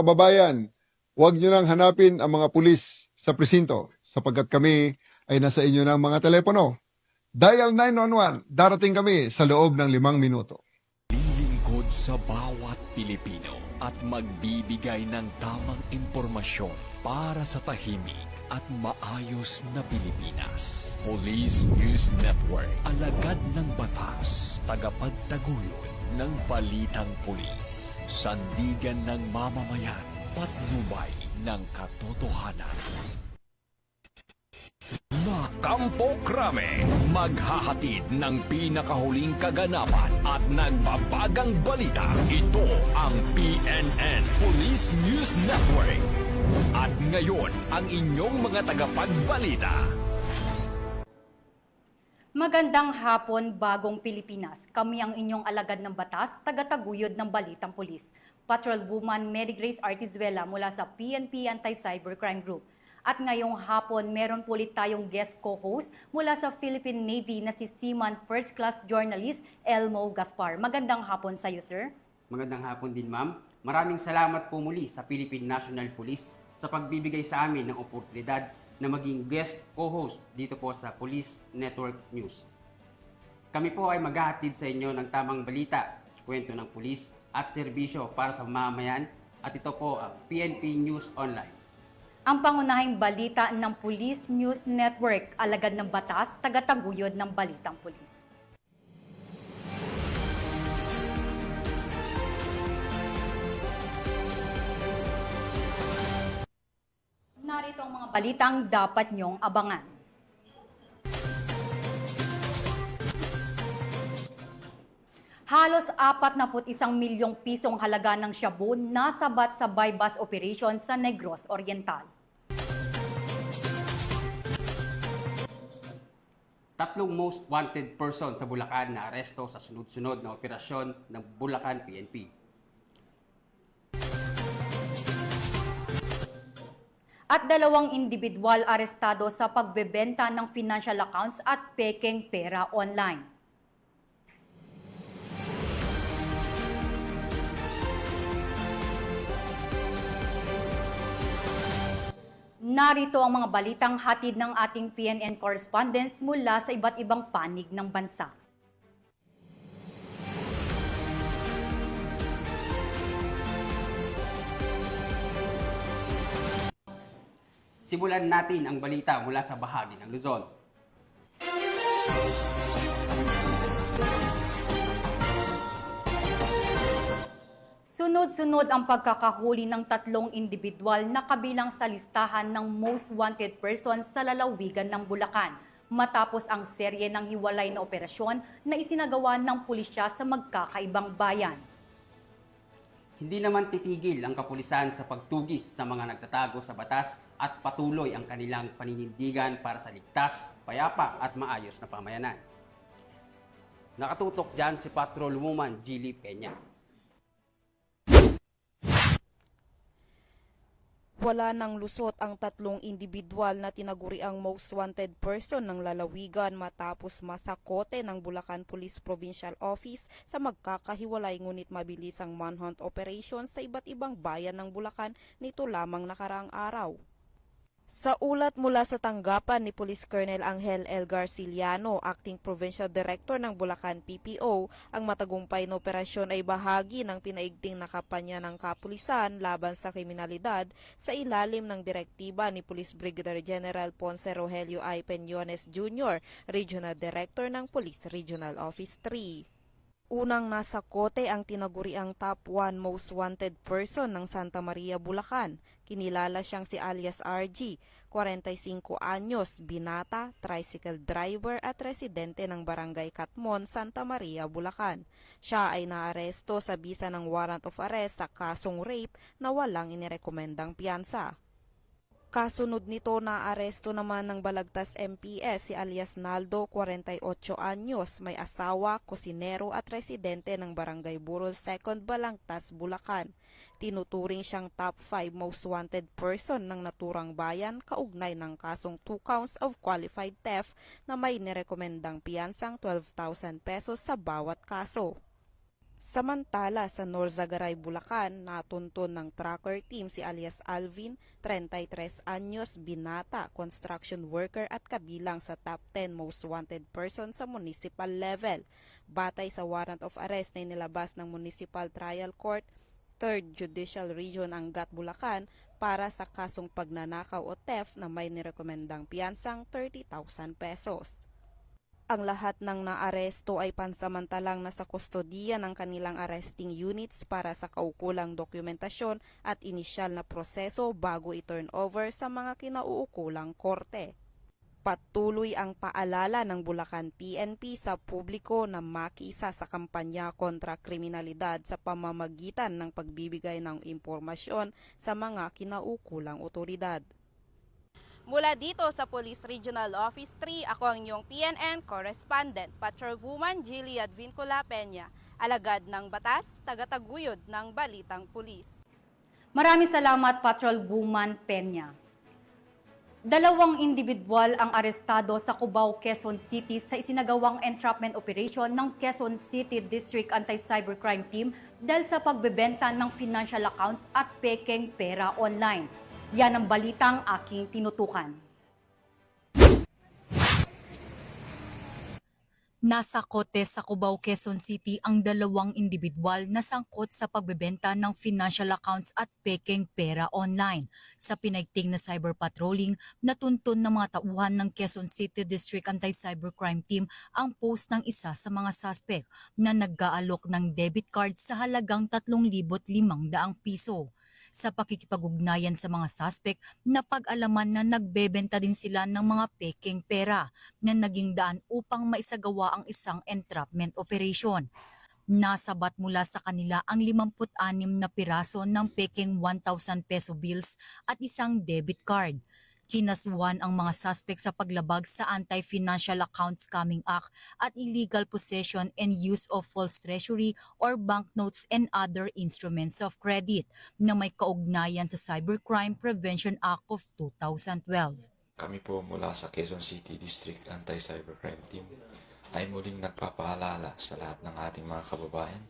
kababayan, huwag nyo nang hanapin ang mga pulis sa presinto sapagkat kami ay nasa inyo ng mga telepono. Dial 911, darating kami sa loob ng 5 minuto. Lilingkod sa bawat Pilipino at magbibigay ng tamang impormasyon para sa tahimik at maayos na Pilipinas. Police News Network, alagad ng batas, tagapagtaguyod ng balitang pulis, sandigan ng mamamayan, patnubay ng katotohanan. La Campo Crame, maghahatid ng pinakahuling kaganapan at nagbabagang balita. Ito ang PNN Police News Network. At ngayon, ang inyong mga tagapagbalita. Magandang hapon, Bagong Pilipinas. Kami ang inyong alagad ng batas, tagataguyod ng Balitang Pulis. Patrolwoman Mary Grace Artizuela mula sa PNP Anti-Cybercrime Group. At ngayong hapon, meron po ulit tayong guest co-host mula sa Philippine Navy na si Seaman First Class Journalist Elmo Gaspar. Magandang hapon sa iyo, sir. Magandang hapon din, ma'am. Maraming salamat po muli sa Philippine National Police sa pagbibigay sa amin ng oportunidad na maging guest co-host dito po sa Police Network News. Kami po ay maghahatid sa inyo ng tamang balita, kwento ng pulis at serbisyo para sa mamamayan at ito po ang PNP News Online. Ang pangunahing balita ng Police News Network, alagad ng batas, tagataguyod ng Balitang Pulis. Narito ang mga balitang dapat niyong abangan. Halos 41 milyong pisong halaga ng shabu nasabat sa buy-bust operation sa Negros Oriental. Tatlong most wanted person sa Bulacan na aresto sa sunod-sunod na operasyon ng Bulacan PNP. At 2 individual arestado sa pagbebenta ng financial accounts at pekeng pera online. Narito ang mga balitang hatid ng ating PNN correspondents mula sa iba't ibang panig ng bansa. Simulan natin ang balita mula sa bahagi ng Luzon. Sunod-sunod ang pagkakahuli ng 3 individual na kabilang sa listahan ng most wanted persons sa lalawigan ng Bulacan matapos ang serye ng hiwalay na operasyon na isinagawa ng pulisya sa magkakaibang bayan. Hindi naman titigil ang kapulisan sa pagtugis sa mga nagtatago sa batas at patuloy ang kanilang paninindigan para sa ligtas, payapa at maayos na pamayanan. Nakatutok dyan si Patrolwoman Gilly Peña. Wala nang lusot ang 3 individual na tinaguriang most wanted person ng lalawigan matapos masakote ng Bulacan Police Provincial Office sa magkakahiwalay ngunit mabilisang manhunt operation sa iba't ibang bayan ng Bulacan nito lamang nakaraang araw. Sa ulat mula sa tanggapan ni Police Colonel Angel L. Garciliano, Acting Provincial Director ng Bulacan PPO, ang matagumpay na operasyon ay bahagi ng pinaigting na kampanya ng kapulisan laban sa kriminalidad sa ilalim ng direktiba ni Police Brigadier General Ponce Rogelio I. Peñones Jr., Regional Director ng Police Regional Office 3. Unang nasakote ang tinaguriang top 1 most wanted person ng Santa Maria, Bulacan. Kinilala siyang si alias RG, 45 anyos, binata, tricycle driver at residente ng Barangay Katmon, Santa Maria, Bulacan. Siya ay naaresto sa bisa ng warrant of arrest sa kasong rape na walang inirekomendang piyansa. Kasunod nito na aresto naman ng Balagtas MPS si alias Naldo, 48 anyos, may asawa, kusinero at residente ng Barangay Burol 2nd Balagtas, Bulacan. Tinuturing siyang top 5 most wanted person ng naturang bayan kaugnay ng kasong 2 counts of qualified theft na may nirekomendang piyansang 12,000 pesos sa bawat kaso. Samantala sa Norzagaray, Bulacan, natuntun ng tracker team si alias Alvin, 33 anyos, binata, construction worker at kabilang sa top 10 most wanted person sa municipal level. Batay sa warrant of arrest na inilabas ng Municipal Trial Court, 3rd Judicial Region Angat, Bulacan para sa kasong pagnanakaw o theft na may nirekomendang piyansang 30,000 pesos. Ang lahat ng naaresto ay pansamantalang nasa kustodiya ng kanilang arresting units para sa kaukulang dokumentasyon at inisyal na proseso bago i-turn over sa mga kinauukulang korte. Patuloy ang paalala ng Bulacan PNP sa publiko na makiisa sa kampanya kontra kriminalidad sa pamamagitan ng pagbibigay ng impormasyon sa mga kinaukulang otoridad. Mula dito sa Police Regional Office 3, ako ang inyong PNN Correspondent, Patrolwoman Jilly Advincula Peña, alagad ng batas, tagataguyod ng balitang pulis. Maraming salamat, Patrolwoman Peña. 2 individual ang arestado sa Cubao, Quezon City sa isinagawang entrapment operation ng Quezon City District Anti-Cybercrime Team dahil sa pagbebenta ng financial accounts at pekeng pera online. Yan ang balitang aking tinutukan. Nasa kote sa Cubao, Quezon City ang 2 individual na sangkot sa pagbebenta ng financial accounts at pekeng pera online. Sa pinaigting na cyber patrolling, natuntun ng mga tauhan ng Quezon City District Anti-Cybercrime Team ang post ng isa sa mga suspect na nag-aalok ng debit card sa halagang 3,500 piso. Sa pakikipag-ugnayan sa mga suspect, napag-alaman na nagbebenta din sila ng mga pekeng pera na naging daan upang maisagawa ang isang entrapment operation. Nasabat mula sa kanila ang 56 na piraso ng pekeng 1,000 peso bills at isang debit card. Kinasuhan ang mga suspect sa paglabag sa Anti-Financial Accounts Scamming Act at illegal possession and use of false treasury or banknotes and other instruments of credit na may kaugnayan sa Cybercrime Prevention Act of 2012. Kami po mula sa Quezon City District Anti-Cybercrime Team ay muling nagpapaalala sa lahat ng ating mga kababayan,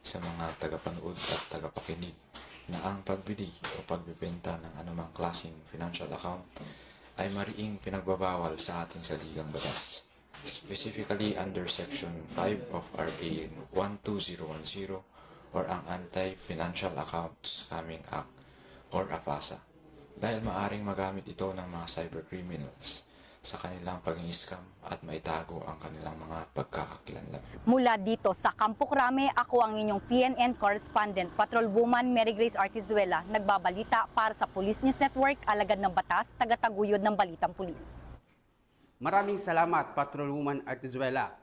sa mga tagapanood at tagapakinig na ang pagbili o pagbibenta ng anumang klaseng financial account ay mariing pinagbabawal sa ating saligang batas. Specifically under Section 5 of RA 12010 or ang Anti-Financial Accounts Scamming Act or AFASA, dahil maaring magamit ito ng mga cybercriminals sa kanilang pag-i-scam at maitago ang kanilang mga pagkakakilanlan. Mula dito sa Campo Crame, ako ang inyong PNN Correspondent, Patrolwoman Mary Grace Artizuela, nagbabalita para sa Police News Network, alagad ng batas, tagataguyod ng balitang pulis. Maraming salamat, Patrolwoman Artizuela.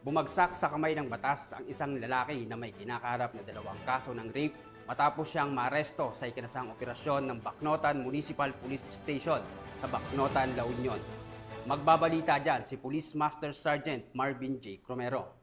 Bumagsak sa kamay ng batas ang isang lalaki na may kinakaharap na 2 kaso ng rape matapos siyang maaresto sa ikinasang operasyon ng Bacnotan Municipal Police Station sa Bacnotan, La Union. Magbabalita dyan si Police Master Sergeant Marvin J. Cromero.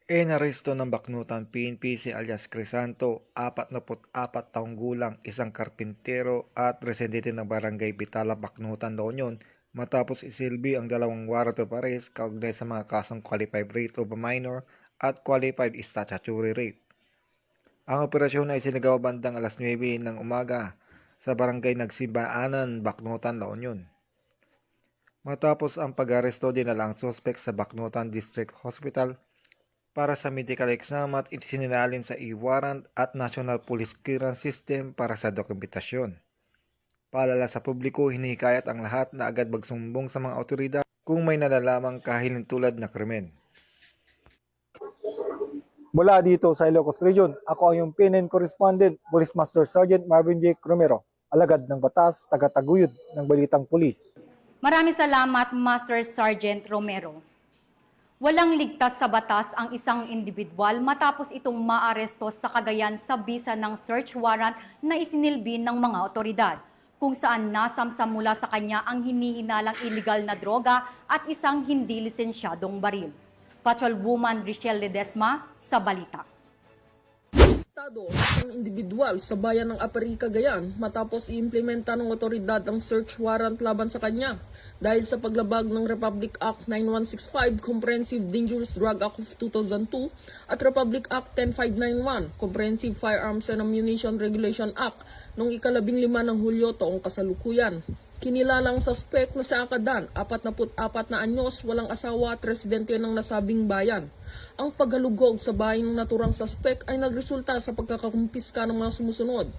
Inaresto ng Bacnotan PNP si alias Crisanto, 44 taong gulang, isang karpintero at residente ng Barangay Bitala, Bacnotan, La Union, matapos isilbi ang 2 warrant of arrest kaugnay sa mga kasong qualified rape of a minor at qualified statutory rape. Ang operasyon ay sinagawa bandang alas 9 ng umaga sa Barangay Nagsimbaanan, Bacnotan, La Union. Matapos ang pag-aresto, dinala ang suspect sa Bacnotan District Hospital para sa medical exam at isinalin sa e-warrant at National Police Clearance System para sa dokumentasyon. Paalala sa publiko, hinihikayat ang lahat na agad magsumbong sa mga otoridad kung may nalalamang kahilintulad na krimen. Mula dito sa Ilocos Region, ako ang iyong PNN Correspondent, Police Master Sergeant Marvin J. Cromero, alagad ng batas, tagataguyod ng balitang pulis. Maraming salamat, Master Sergeant Romero. Walang ligtas sa batas ang isang individual matapos itong maaresto sa Cagayan sa bisa ng search warrant na isinilbi ng mga otoridad, kung saan nasamsam mula sa kanya ang hinihinalang illegal na droga at isang hindi lisensyadong baril. Patrolwoman Richelle Ledesma sa balita. arestado ang isang individual sa bayan ng Apari, Cagayan matapos i-implementa ng otoridad ang search warrant laban sa kanya dahil sa paglabag ng Republic Act 9165 Comprehensive Dangerous Drug Act of 2002 at Republic Act 10591 Comprehensive Firearms and Ammunition Regulation Act noong ika-15 ng Hulyo taong kasalukuyan. Kinilalang suspect na si Akadan, 44 na anyos, walang asawa at residente ng nasabing bayan. Ang paghalugog sa bahay ng naturang suspect ay nagresulta sa pagkakakumpiska ng mga sumusunod.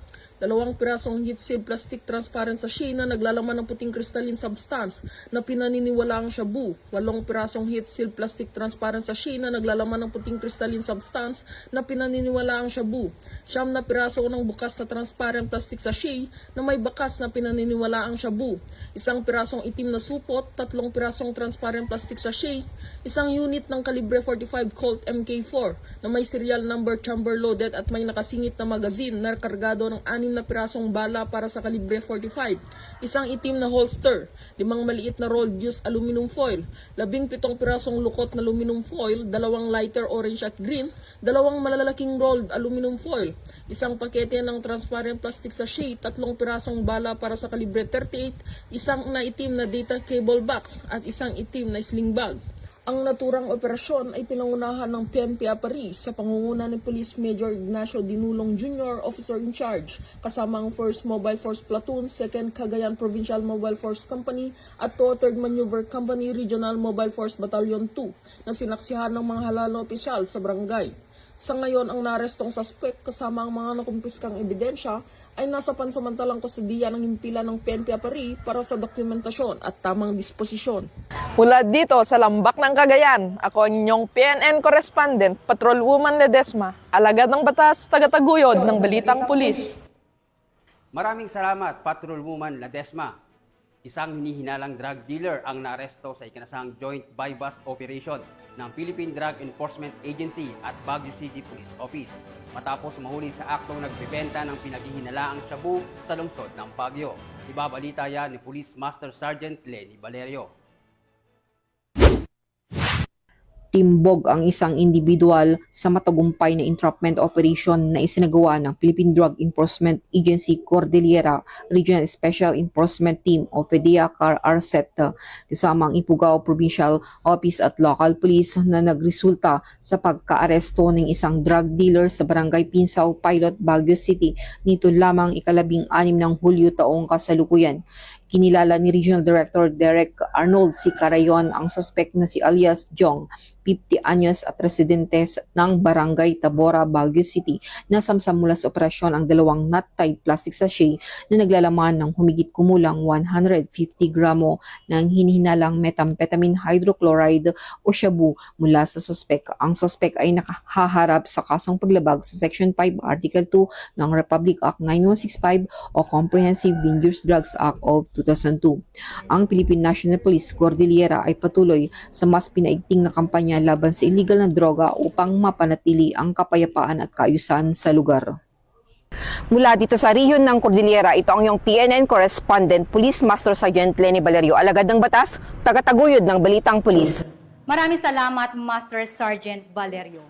2 pirasong heat-sealed plastic transparent sachet na naglalaman ng puting crystalline substance na pinaniniwalaang shabu. 8 pirasong heat-sealed plastic transparent sachet na naglalaman ng puting crystalline substance na pinaniniwalaang shabu. 9 na piraso ng bukas na transparent plastic sachet na may bakas na pinaniniwalaang shabu. 1 pirasong itim na supot, 3 pirasong transparent plastic sachet, 1 unit ng kalibre 45 Colt MK4 na may serial number chamber loaded at may nakasingit na magazine na kargado ng 6 na pirasong bala para sa kalibre 45, 1 itim na holster, 5 maliit na rolled used aluminum foil, 17 pirasong lukot na aluminum foil, 2 lighter orange at green, 2 malalaking rolled aluminum foil, 1 pakete ng transparent plastic sachet, 3 pirasong bala para sa kalibre 38, 1 na itim na data cable box at 1 itim na sling bag. Ang naturang operasyon ay pinangunahan ng PNP Apari sa pangunguna ni Police Major Ignacio Dinulong Jr., Officer in Charge, kasama ang 1st Mobile Force Platoon, 2nd Cagayan Provincial Mobile Force Company at 3rd Maneuver Company Regional Mobile Force Battalion 2 na sinaksihan ng mga halal na opisyal sa barangay. Sa ngayon, ang narestong suspect kasama ang mga nakumpiskang ebidensya ay nasa pansamantalang kustodiya ng himpilan ng PNP Apari para sa dokumentasyon at tamang disposisyon. Mula dito sa Lambak ng Cagayan, ako ang inyong PNN correspondent, Patrolwoman Ledesma, alagad ng batas, tagataguyod ng Balitang Pulis. Maraming salamat, Patrolwoman Ledesma. Isang hinihinalang drug dealer ang naaresto sa ikinasang joint buy-bust operation ng Philippine Drug Enforcement Agency at Baguio City Police Office matapos mahuli sa aktong nagbebenta ng pinaghihinalaang shabu sa lungsod ng Baguio. Ibabalita yan ni Police Master Sergeant Lenny Valerio. Timbog ang isang individual sa matagumpay na entrapment operation na isinagawa ng Philippine Drug Enforcement Agency Cordillera Regional Special Enforcement Team o PDEA-CAR RSET kasama ang Ifugao Provincial Office at local police na nagresulta sa pagkaaresto ng isang drug dealer sa Barangay Pinsaw, Pilot, Baguio City nito lamang ika-16 ng Hulyo taong kasalukuyan. Kinilala ni Regional Director Derek Arnold C. Carayon ang suspect na si alias Jong, 50 anyos at residente ng Barangay Tabora, Baguio City na samsam mula sa operasyon ang 2 nut-tied plastic sachet na naglalaman ng humigit kumulang 150 gramo ng hinihinalang methamphetamine hydrochloride o shabu mula sa suspect. Ang suspect ay nakaharap sa kasong paglabag sa Section 5 Article 2 ng Republic Act 9165 o Comprehensive Dangerous Drugs Act of 2002. Ang Philippine National Police Cordillera ay patuloy sa mas pinaigting na kampanya laban sa illegal na droga upang mapanatili ang kapayapaan at kaayusan sa lugar. Mula dito sa rehiyon ng Cordillera, ito ang iyong PNN correspondent, Police Master Sergeant Lenny Valerio, alagad ng batas, tagataguyod ng Balitang Pulis. Maraming salamat, Master Sergeant Valerio.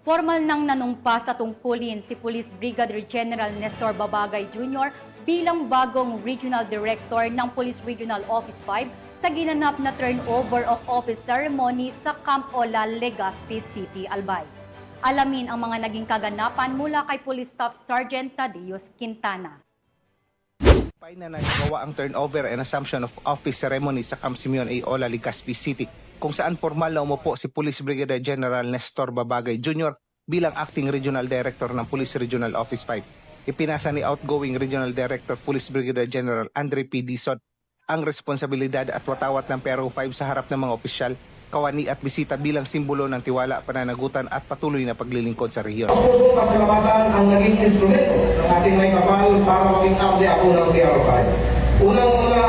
Formal nang nanumpa sa tungkulin si Police Brigadier General Nestor Babagay Jr. bilang bagong Regional Director ng Police Regional Office 5 sa ginanap na turnover of office ceremony sa Camp Olal, Legazpi City, Albay. Alamin ang mga naging kaganapan mula kay Police Staff Sergeant Tadeus Quintana. Na nagawa ang turnover and assumption of office ceremony sa Camp Simeon A. Olal, Legazpi City, kung saan formal na umupo si Police Brigadier General Nestor Babagay Jr. bilang Acting Regional Director ng Police Regional Office 5. Ipinasa ni outgoing Regional Director Police Brigadier General Andre P. Dizon ang responsibilidad at watawat ng PRO 5 sa harap ng mga opisyal, kawani at bisita bilang simbolo ng tiwala, pananagutan at patuloy na paglilingkod sa rehiyon. Pusong pasalamatan ang naging instrumento ng ating may kapal para maging able ako ng PRO 5. Unang-una,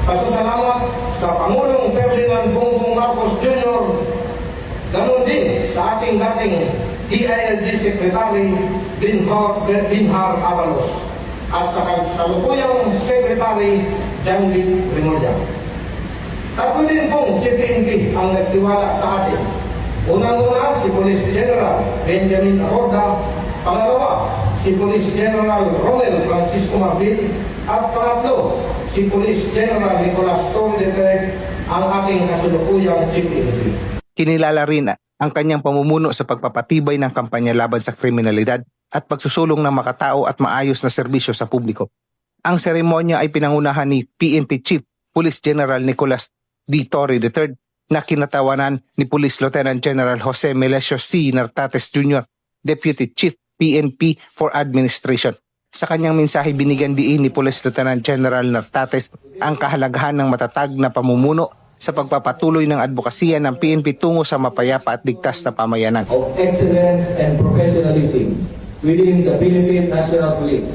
pasasalamat sa Pangulong Ferdinand Bongbong Marcos Jr. Ganon din sa ating dating DILG Secretary Binhar Avalos at sa kasalukuyang Secretary Janvit Rimulya. Tatlo din pong CPNP ang nagtiwala sa atin. Unang-una si Police General Benjamin Acorda Pangalawa, si Police General Romel Francisco Marbil. At pangatlo, si Police General Nicolas Torre III, ang ating kasulukuyang Chief PNP. Kinilala rin ang kanyang pamumuno sa pagpapatibay ng kampanya laban sa kriminalidad at pagsusulong ng makatao at maayos na serbisyo sa publiko. Ang seremonya ay pinangunahan ni PNP Chief Police General Nicolas D. Torre III na kinatawanan ni Police Lieutenant General Jose Melesio C. Nartates Jr., Deputy Chief PNP for Administration. Sa kanyang mensahe, binigyan diin ni Police Lieutenant General Nartates ang kahalagahan ng matatag na pamumuno sa pagpapatuloy ng advokasya ng PNP tungo sa mapayapa at ligtas na pamayanan. Of excellence and professionalism within the Philippine National Police.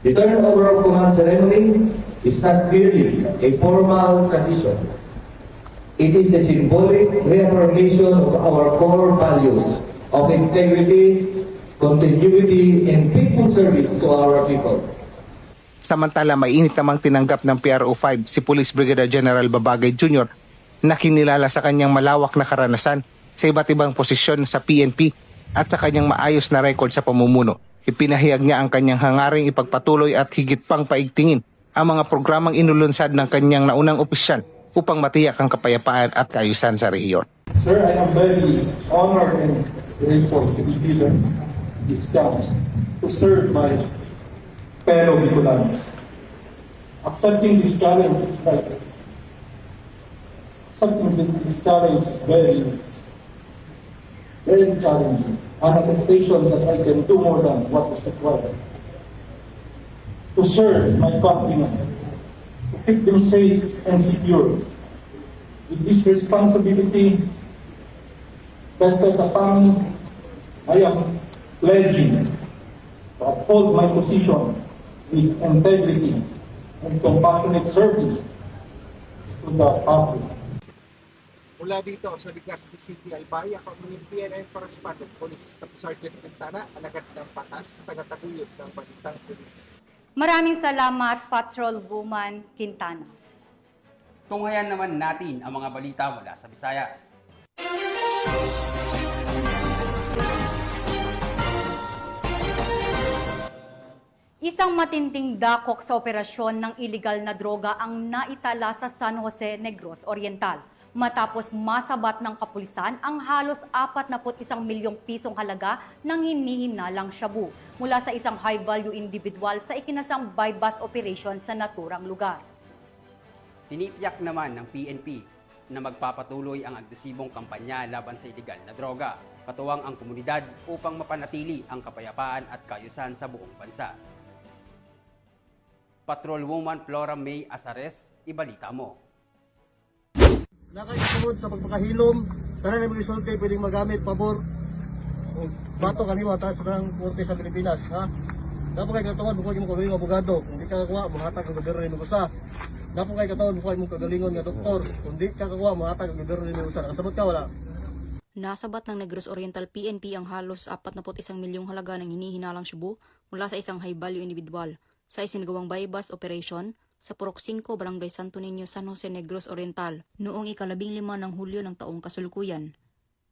The turnover of command ceremony is not merely a formal tradition. It is a symbolic reaffirmation of our core values of integrity, continuity, and faithful service to our people. Samantala, mainit namang tinanggap ng PRO5 si Police Brigadier General Babagay Jr. na kinilala sa kanyang malawak na karanasan sa iba't ibang posisyon sa PNP at sa kanyang maayos na record sa pamumuno. Ipinahayag niya ang kanyang hangaring ipagpatuloy at higit pang paigtingin ang mga programang inulunsad ng kanyang naunang opisyal upang matiyak ang kapayapaan at kaayusan sa rehiyon. Sir, I am very honored and grateful to be given this chance to serve my fellow Bicolanos. Accepting this challenge is very challenging. An attestation that I can do more than what is required. To serve my countrymen, to keep them safe and secure. With this responsibility vested upon me, I am pledging to uphold my position with integrity and compassionate service to the public. Mula dito sa Legazpi City, Albay, ako ang PNN Correspondent, Police Staff Sergeant Quintana, alagad ng batas, tagataguyod ng Balitang Pulis. Maraming salamat, Patrolwoman Quintana. Tunghayan naman natin ang mga balita mula sa Visayas. Isang matinding dakok sa operasyon ng iligal na droga ang naitala sa San Jose, Negros Oriental. Matapos masabat ng kapulisan ang halos 41 milyong pisong halaga ng hinihinalang shabu mula sa isang high-value individual sa ikinasang buy-bust operation sa naturang lugar. Tinitiyak naman ng PNP na magpapatuloy ang agresibong kampanya laban sa iligal na droga, katuwang ang komunidad upang mapanatili ang kapayapaan at kaayusan sa buong bansa. Patrolwoman Flora May Azares, ibalita mo. Nakaisunod sa pagpakahilom, tanan na mga isulti pwedeng magamit, pabor, o bato kanima, taas ng korte sa Pilipinas, ha? Dapat kayo katawan, bukuha yung kagaling abogado, kung di ka kakuha, mahatag ang gobyerno rin usa. Dapat kayo katawan, bukuha yung kagalingon nga doktor, kung di ka kakuha, mahatag ang gobyerno rin usa. Nakasabot ka, wala? Nasabat ng Negros Oriental PNP ang halos 41 milyong halaga ng hinihinalang shabu mula sa isang high-value individual sa isinagawang buy-bust operation sa Purok 5, Barangay Santo Niño, San Jose, Negros Oriental noong ika-15 ng Hulyo ng taong kasalukuyan.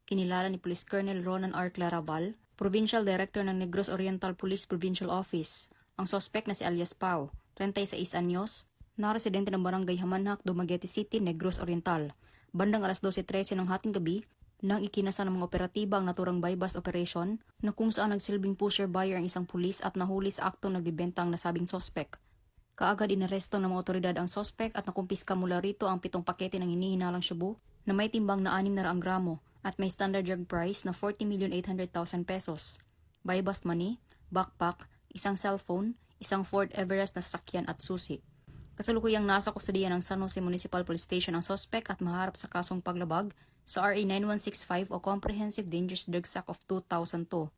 Kinilala ni Police Colonel Ronan R. Claraval, Provincial Director ng Negros Oriental Police Provincial Office, ang sospek na si alias Pau, 36 anyos, na residente ng Barangay Hamanhak, Dumaguete City, Negros Oriental. Bandang alas 12:13 ng hating gabi, nang ikinasa ng mga operatiba ang naturang buy-bust operation na kung saan nagsilbing pusher-buyer ang isang pulis at nahuli sa aktong nagbibenta ang nasabing sospek. Kaagad inaresto ng mga otoridad ang sospek at nakumpiska mula rito ang 7 pakete ng hinihinalang shabu na may timbang na 600 gramo at may standard drug price na 40,800,000 pesos. Buy-bust money, backpack, isang cellphone, isang Ford Everest na sasakyan at susi. Kasalukuyang nasa kustodiya ng San Jose Municipal Police Station ang sospek at maharap sa kasong paglabag sa RA 9165 o Comprehensive Dangerous Drugs Act of 2002.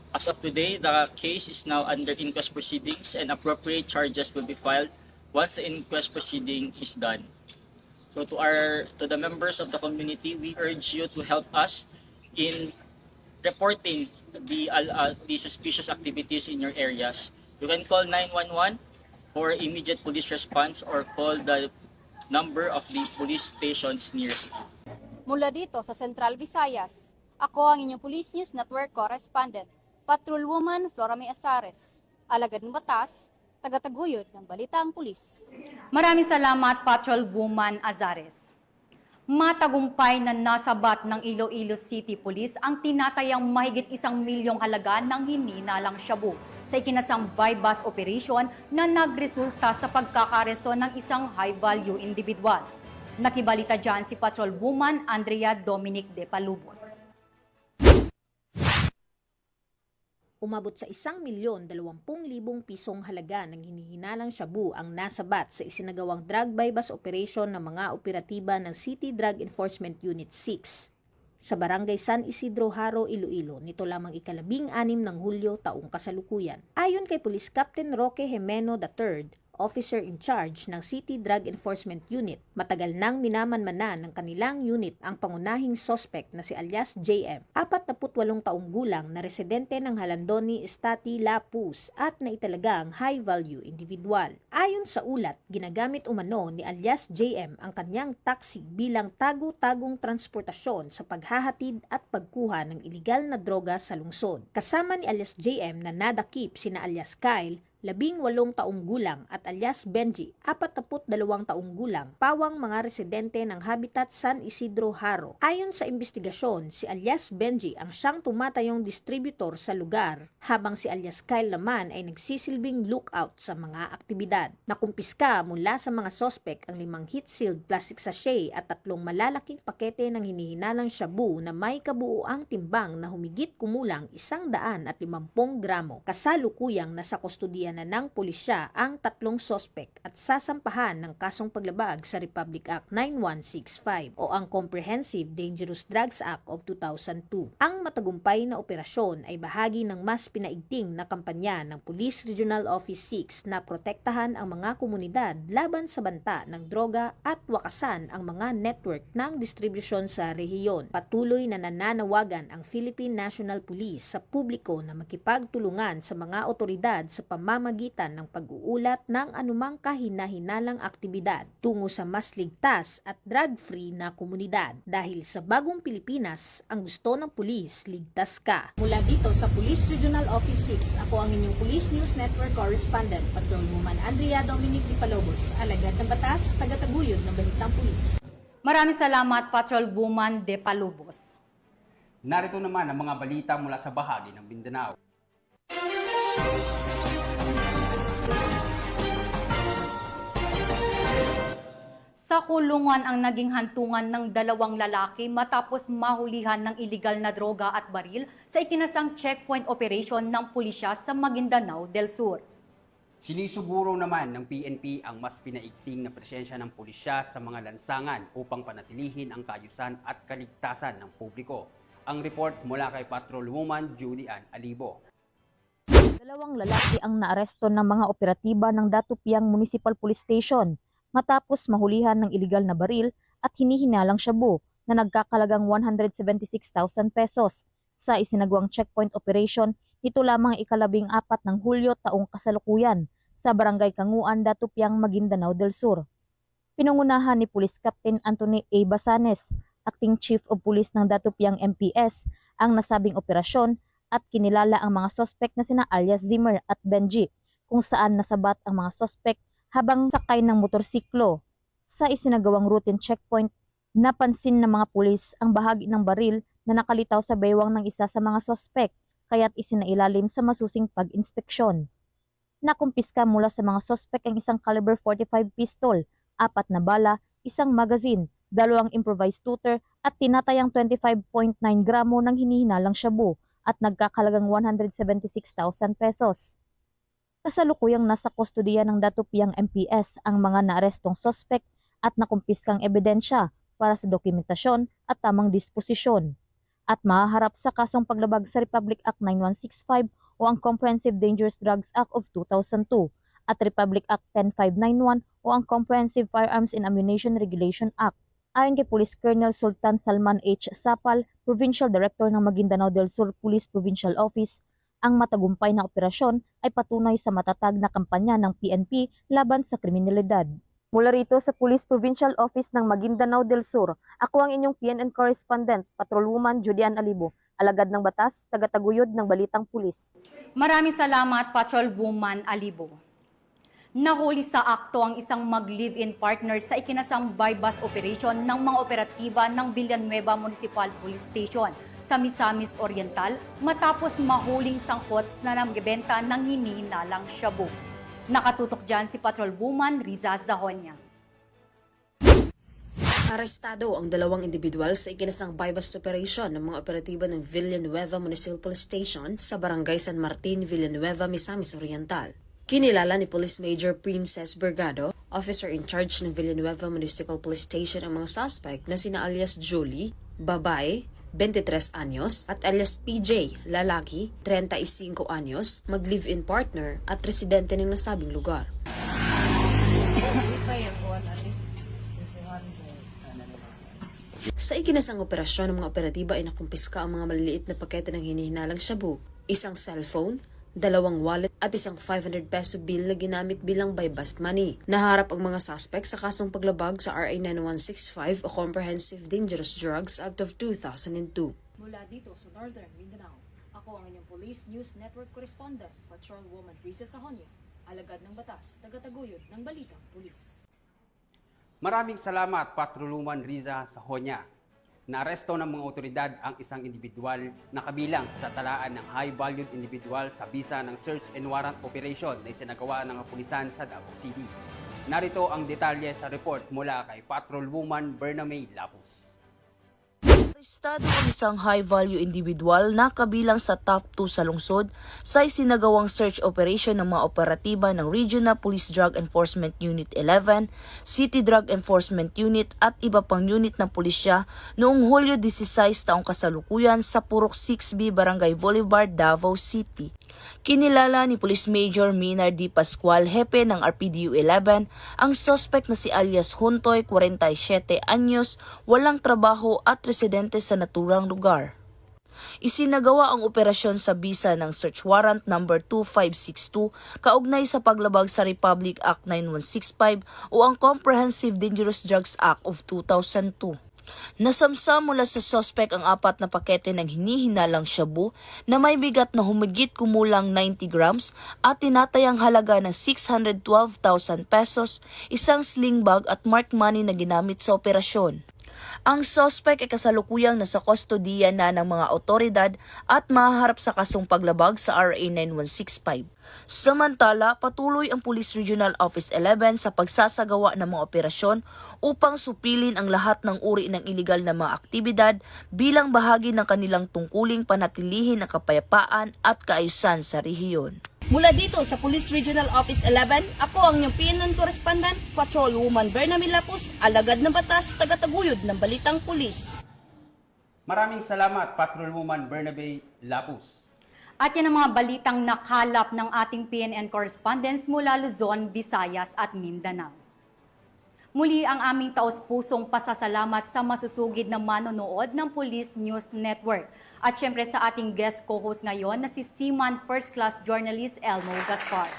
As of today, the case is now under inquest proceedings and appropriate charges will be filed once the inquest proceeding is done. So to the members of the community, we urge you to help us in reporting the suspicious activities in your areas. You can call 911 for immediate police response or call the number of the police stations nearest. Mula dito sa Central Visayas, Ako ang inyong Police News Network Correspondent, Patrolwoman Flora May Asares. Alagad ng batas, tagataguyod ng balitang pulis. Maraming salamat, Patrolwoman Azares. Matagumpay na nasabat ng Iloilo City Police ang tinatayang mahigit 1 milyong halaga ng hininalang shabu sa ikinasang buy-bust operation na nagresulta sa pagkakaresto ng isang high-value individual. Nakibalita dyan si Patrolwoman Andrea Dominic de Palubos. Umabot sa 1,020,000 pisong halaga ng hinihinalang shabu ang nasabat sa isinagawang drug buy-bust operation ng mga operatiba ng City Drug Enforcement Unit 6 sa Barangay San Isidro, Haro, Iloilo, nito lamang ika-16 ng Hulyo taong kasalukuyan. Ayon kay Police Captain Roque Jimeno III, Officer in Charge ng City Drug Enforcement Unit, matagal nang minamanmanan ng kanilang unit ang pangunahing suspect na si alias JM, 48 taong gulang na residente ng Halandoni, Estati, Lapus at naitalagang high-value individual. Ayon sa ulat, ginagamit umano ni alias JM ang kanyang taxi bilang tago-tagong transportasyon sa paghahatid at pagkuha ng iligal na droga sa lungsod. Kasama ni alias JM na nadakip sina alias Kyle, 18 taong gulang at alias Benji, 42 taong gulang, pawang mga residente ng Habitat San Isidro, Haro. Ayon sa investigasyon, si alias Benji ang siyang tumatayong distributor sa lugar, habang si alias Kyle naman ay nagsisilbing lookout sa mga aktibidad. Nakumpiska mula sa mga sospek ang 5 heat-sealed plastic sachet at 3 malalaking pakete ng hinihinalang shabu na may kabuuang timbang na humigit kumulang 150 gramo. Kasalukuyang nasa kustodiya na ng pulisya ang 3 sospek at sasampahan ng kasong paglabag sa Republic Act 9165 o ang Comprehensive Dangerous Drugs Act of 2002. Ang matagumpay na operasyon ay bahagi ng mas pinaigting na kampanya ng Police Regional Office 6 na protektahan ang mga komunidad laban sa banta ng droga at wakasan ang mga network ng distribusyon sa rehiyon. Patuloy na nananawagan ang Philippine National Police sa publiko na makipagtulungan sa mga otoridad sa pamamagitan ng pag-uulat ng anumang kahina-hinalang aktibidad tungo sa mas ligtas at drug-free na komunidad. Dahil sa bagong Pilipinas, ang gusto ng pulis, ligtas ka. Mula dito sa Police Regional Office 6, ako ang inyong Police News Network Correspondent, Patrolwoman Andrea Dominic de Palubos, alagad ng batas, tagataguyod ng balitang pulis. Maraming salamat, Patrolwoman de Palubos. Narito naman ang mga balita mula sa bahagi ng Mindanao. Sa kulungan ang naging hantungan ng 2 lalaki matapos mahulihan ng iligal na droga at baril sa ikinasang checkpoint operation ng pulisya sa Maguindanao del Sur. Sinisuguro naman ng PNP ang mas pinaigting na presensya ng pulisya sa mga lansangan upang panatilihin ang kaayusan at kaligtasan ng publiko. Ang report mula kay Patrolwoman Judy Ann Alibo. 2 lalaki ang naaresto ng mga operatiba ng Datupiang Municipal Police Station matapos mahulihan ng iligal na baril at hinihinalang shabu na nagkakalagang 176,000 pesos sa isinagawang checkpoint operation nito lamang ika-14 ng Hulyo taong kasalukuyan sa Barangay Kanguan, Datupiang, Maguindanao del Sur. Pinangunahan ni Police Captain Anthony A. Basanes, Acting Chief of Police ng Datupiang MPS, ang nasabing operasyon at kinilala ang mga sospek na sina alias Zimmer at Benji, kung saan nasabat ang mga sospek habang sakay ng motorsiklo. Sa isinagawang routine checkpoint, napansin ng mga pulis ang bahagi ng baril na nakalitaw sa baywang ng isa sa mga sospek, kaya't isinailalim sa masusing pag-inspeksyon. Nakumpiska mula sa mga sospek ang isang caliber 45 pistol, 4 na bala, isang magazine, 2 improvised shooter at tinatayang 25.9 gramo ng hinihinalang shabu at nagkakalagang 176,000 pesos. Kasalukuyang nasa kustodiya ng Datupiang MPS ang mga naarestong sospek at nakumpiskang ebidensya para sa dokumentasyon at tamang disposisyon. At mahaharap sa kasong paglabag sa Republic Act 9165 o ang Comprehensive Dangerous Drugs Act of 2002 at Republic Act 10591 o ang Comprehensive Firearms and Ammunition Regulation Act. Ayon kay Police Colonel Sultan Salman H. Sapal, Provincial Director ng Maguindanao del Sur Police Provincial Office, ang matagumpay na operasyon ay patunay sa matatag na kampanya ng PNP laban sa kriminalidad. Mula rito sa Police Provincial Office ng Maguindanao del Sur, ako ang inyong PNN correspondent, Patrolwoman Julian Alibo, alagad ng batas, tagataguyod ng Balitang Pulis. Maraming salamat, Patrolwoman Alibo. Nahuli sa akto ang isang mag-live-in partner sa ikinasang bypass operation ng mga operatiba ng Villanueva Municipal Police Station sa Misamis Oriental matapos mahuling sangkot na nagbebenta ng hinihinalang shabu. Nakatutok dyan si Patrolwoman Riza Zahonya. Arestado ang dalawang individual sa ikinasang bypass operation ng mga operatiba ng Villanueva Municipal Police Station sa Barangay San Martin, Villanueva, Misamis Oriental. Kinilala ni Police Major Princess Bergado, officer in charge ng Villanueva Municipal Police Station, ang mga suspect na sina alias Julie, babae, 23 anyos, at alias PJ, lalaki, 35 anyos, mag-live-in partner at residente ng nasabing lugar. Sa ikinasang operasyon ng mga operatiba ay nakumpiska ang mga maliliit na pakete ng hinihinalang shabu, isang cellphone, 2 wallet at isang 500 peso bill na ginamit bilang buy-bust money. Naharap ang mga suspect sa kasong paglabag sa RA 9165 o Comprehensive Dangerous Drugs Act of 2002. Mula dito sa Northern Mindanao, ako ang inyong Police News Network correspondent, Patrolwoman Riza Zahonya, alagad ng batas, tagataguyod ng Balitang Pulis. Maraming salamat, Patrolwoman Riza Zahonya. Naaresto ng mga otoridad ang isang individual na kabilang sa talaan ng high-valued individual sa bisa ng search and warrant operation na isinagawa ng kapulisan sa Davao City. Narito ang detalye sa report mula kay Patrolwoman Bernamay Lapus. Arestado ang isang high-value individual na kabilang sa top 2 sa lungsod sa isinagawang search operation ng mga operatiba ng Regional Police Drug Enforcement Unit 11, City Drug Enforcement Unit at iba pang unit ng pulisya noong Hulyo 16 taong kasalukuyan sa Purok 6B, Barangay Boulevard, Davao City. Kinilala ni Police Major Minar D. Pascual, hepe ng RPDU 11, ang suspect na si alias Huntoy, 47 anyos, walang trabaho at residente sa naturang lugar. Isinagawa ang operasyon sa bisa ng Search Warrant number 2562 kaugnay sa paglabag sa Republic Act 9165 o ang Comprehensive Dangerous Drugs Act of 2002. Nasamsam mula sa suspect ang 4 na pakete ng hinihinalang shabu na may bigat na humigit kumulang 90 grams at tinatayang halaga ng 612,000 pesos, isang sling bag at marked money na ginamit sa operasyon. Ang suspect ay kasalukuyang nasa kustodiya na ng mga otoridad at mahaharap sa kasong paglabag sa RA 9165. Samantala, patuloy ang Police Regional Office 11 sa pagsasagawa ng mga operasyon upang supilin ang lahat ng uri ng iligal na mga aktibidad bilang bahagi ng kanilang tungkuling panatilihin ang kapayapaan at kaayusan sa rehiyon. Mula dito sa Police Regional Office 11, ako ang inyong PNN correspondent, Patrolwoman Bernamay Lapus, alagad ng batas, tagataguyod ng Balitang Pulis. Maraming salamat, Patrolwoman Bernabé Lapus. At yan ang mga balitang nakalap ng ating PNN correspondents mula Luzon, Visayas at Mindanao. Muli ang aming taos-pusong pasasalamat sa masusugid na manonood ng Police News Network. At syempre sa ating guest co-host ngayon na si Seaman First Class Journalist Elmo Gaspar.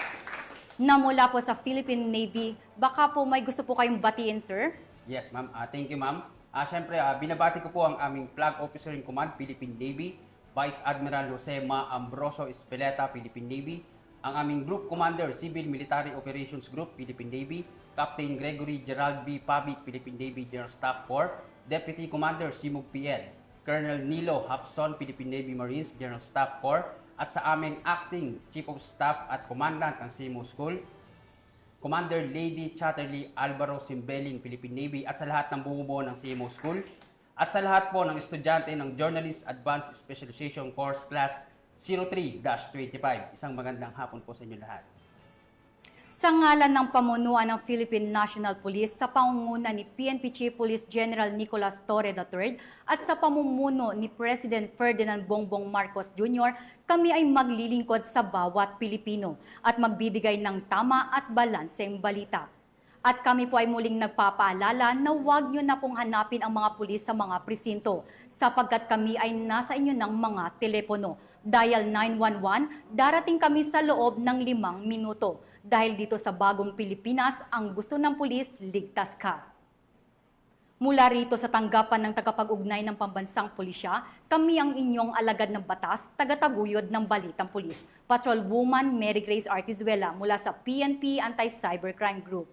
Na mula po sa Philippine Navy, baka po may gusto po kayong batiin, sir? Yes, ma'am. Thank you, ma'am. Syempre, binabati ko po ang aming Flag Officer in Command, Philippine Navy, Vice Admiral Jose Ma Ambroso Espeleta, Philippine Navy, ang aming Group Commander, Civil Military Operations Group, Philippine Navy, Captain Gregory Gerald B. Pabic, Philippine Navy General Staff Corps, Deputy Commander Simug PL, Colonel Nilo Hapson, Philippine Navy Marines General Staff Corps, at sa aming Acting Chief of Staff at Commandant ng CMO School, Commander Lady Chatterley Alvaro Simbeling, Philippine Navy, at sa lahat ng bumubuo ng CMO School, at sa lahat po ng estudyante ng Journalist Advanced Specialization Course Class 03-25. Isang magandang hapon po sa inyo lahat. Sa ngalan ng pamunuan ng Philippine National Police sa pangunguna ni PNP Chief Police General Nicolas Torre III at sa pamumuno ni President Ferdinand Bongbong Marcos Jr., kami ay maglilingkod sa bawat Pilipino at magbibigay ng tama at balanseng balita. At kami po ay muling nagpapaalala na huwag nyo na pong hanapin ang mga pulis sa mga presinto sapagkat kami ay nasa inyo ng mga telepono. Dial 911, darating kami sa loob ng 5 minuto. Dahil dito sa bagong Pilipinas, ang gusto ng pulis, ligtas ka. Mula rito sa tanggapan ng tagapag-ugnay ng pambansang pulisya, kami ang inyong alagad ng batas, tagataguyod ng Balitang Pulis, Patrolwoman Mary Grace Artizuela mula sa PNP Anti-Cybercrime Group.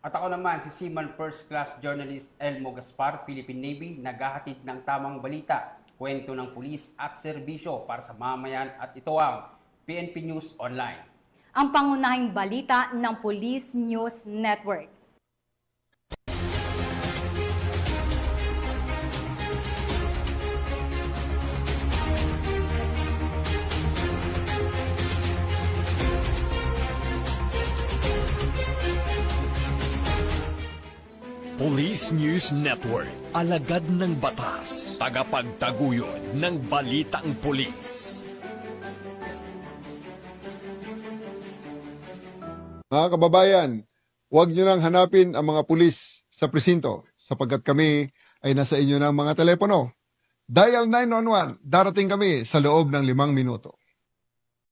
At ako naman si Seaman First Class Journalist Elmo Gaspar, Philippine Navy, naghahatid ng tamang balita, kwento ng pulis at serbisyo para sa mamayan at ito ang PNP News Online. Ang pangunahing balita ng Police News Network. Police News Network, alagad ng batas, tagapagtaguyod ng balitang pulis. Mga kababayan, huwag nyo nang hanapin ang mga pulis sa presinto sapagkat kami ay nasa inyo ng mga telepono. Dial 911, darating kami sa loob ng 5 minuto.